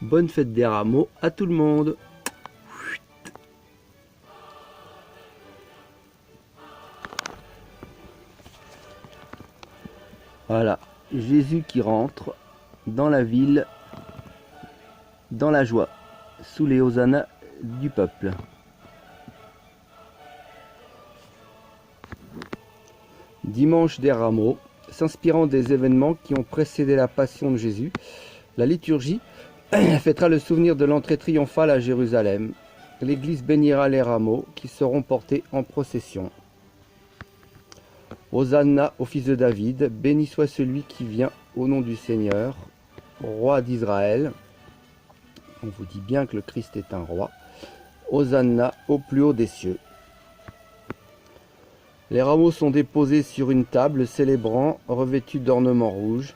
Bonne fête des rameaux à tout le monde. Voilà, Jésus qui rentre dans la ville, dans la joie, sous les hosannas du peuple. Dimanche des rameaux, s'inspirant des événements qui ont précédé la passion de Jésus, la liturgie fêtera le souvenir de l'entrée triomphale à Jérusalem. L'Église bénira les rameaux qui seront portés en procession. Hosanna au fils de David, béni soit celui qui vient au nom du Seigneur, roi d'Israël. On vous dit bien que le Christ est un roi. Hosanna au plus haut des cieux. Les rameaux sont déposés sur une table, célébrant, revêtus d'ornements rouges,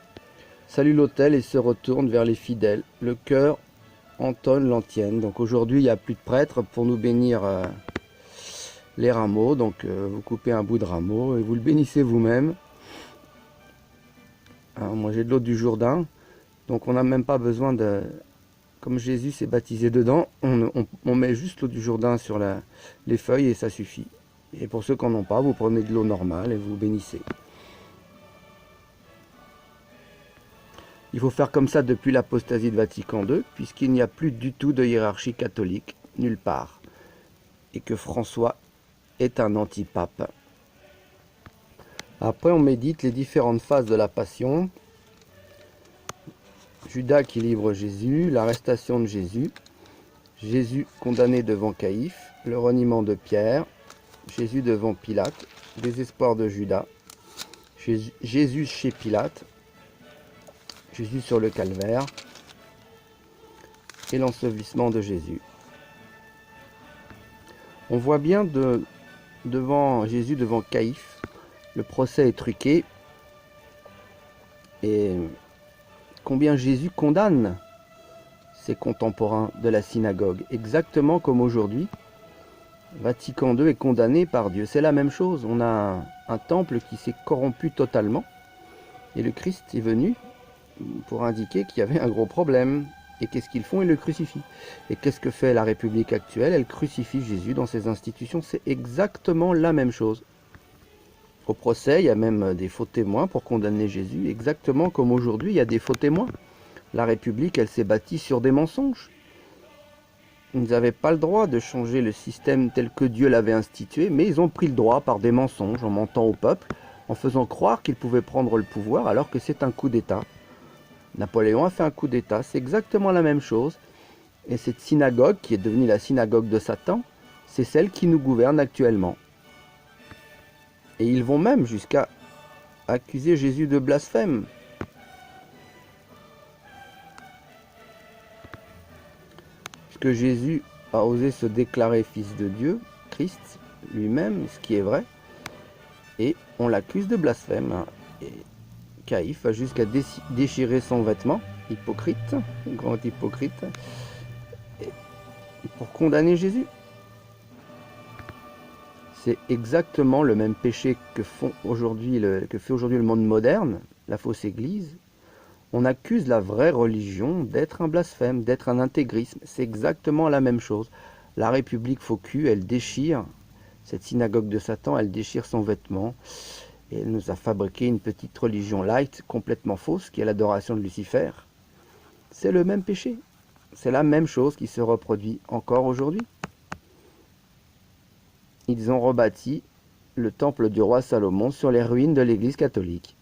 salue l'autel et se retourne vers les fidèles. Le chœur entonne l'antienne. Donc aujourd'hui, il n'y a plus de prêtre pour nous bénir les rameaux. Donc vous coupez un bout de rameau et vous le bénissez vous-même. Moi j'ai de l'eau du Jourdain, donc on n'a même pas besoin de... Comme Jésus s'est baptisé dedans, on met juste l'eau du Jourdain sur les feuilles et ça suffit. Et pour ceux qui n'en ont pas, vous prenez de l'eau normale et vous bénissez. Il faut faire comme ça depuis l'apostasie de Vatican II, puisqu'il n'y a plus du tout de hiérarchie catholique, nulle part. Et que François est un antipape. Après, on médite les différentes phases de la passion. Judas qui livre Jésus, l'arrestation de Jésus, Jésus condamné devant Caïphe, le reniement de Pierre, Jésus devant Pilate, désespoir de Judas, Jésus chez Pilate, Jésus sur le calvaire et l'ensevelissement de Jésus. On voit bien devant Jésus, devant Caïphe, le procès est truqué et combien Jésus condamne ses contemporains de la synagogue, exactement comme aujourd'hui. Vatican II est condamné par Dieu. C'est la même chose. On a un temple qui s'est corrompu totalement. Et le Christ est venu pour indiquer qu'il y avait un gros problème. Et qu'est-ce qu'ils font? Ils le crucifient. Et qu'est-ce que fait la République actuelle? Elle crucifie Jésus dans ses institutions. C'est exactement la même chose. Au procès, il y a même des faux témoins pour condamner Jésus. Exactement comme aujourd'hui, il y a des faux témoins. La République, elle s'est bâtie sur des mensonges. Ils n'avaient pas le droit de changer le système tel que Dieu l'avait institué, mais ils ont pris le droit par des mensonges, en mentant au peuple, en faisant croire qu'ils pouvaient prendre le pouvoir alors que c'est un coup d'État. Napoléon a fait un coup d'État, c'est exactement la même chose. Et cette synagogue, qui est devenue la synagogue de Satan, c'est celle qui nous gouverne actuellement. Et ils vont même jusqu'à accuser Jésus de blasphème. Que Jésus a osé se déclarer fils de Dieu, Christ lui-même, ce qui est vrai, et on l'accuse de blasphème. Et Caïphe va jusqu'à déchirer son vêtement, hypocrite, grand hypocrite, pour condamner Jésus. C'est exactement le même péché que fait aujourd'hui le monde moderne, la fausse église. On accuse la vraie religion d'être un blasphème, d'être un intégrisme. C'est exactement la même chose. La République faux cul, elle déchire, cette synagogue de Satan, elle déchire son vêtement. Et elle nous a fabriqué une petite religion light, complètement fausse, qui est l'adoration de Lucifer. C'est le même péché. C'est la même chose qui se reproduit encore aujourd'hui. Ils ont rebâti le temple du roi Salomon sur les ruines de l'église catholique.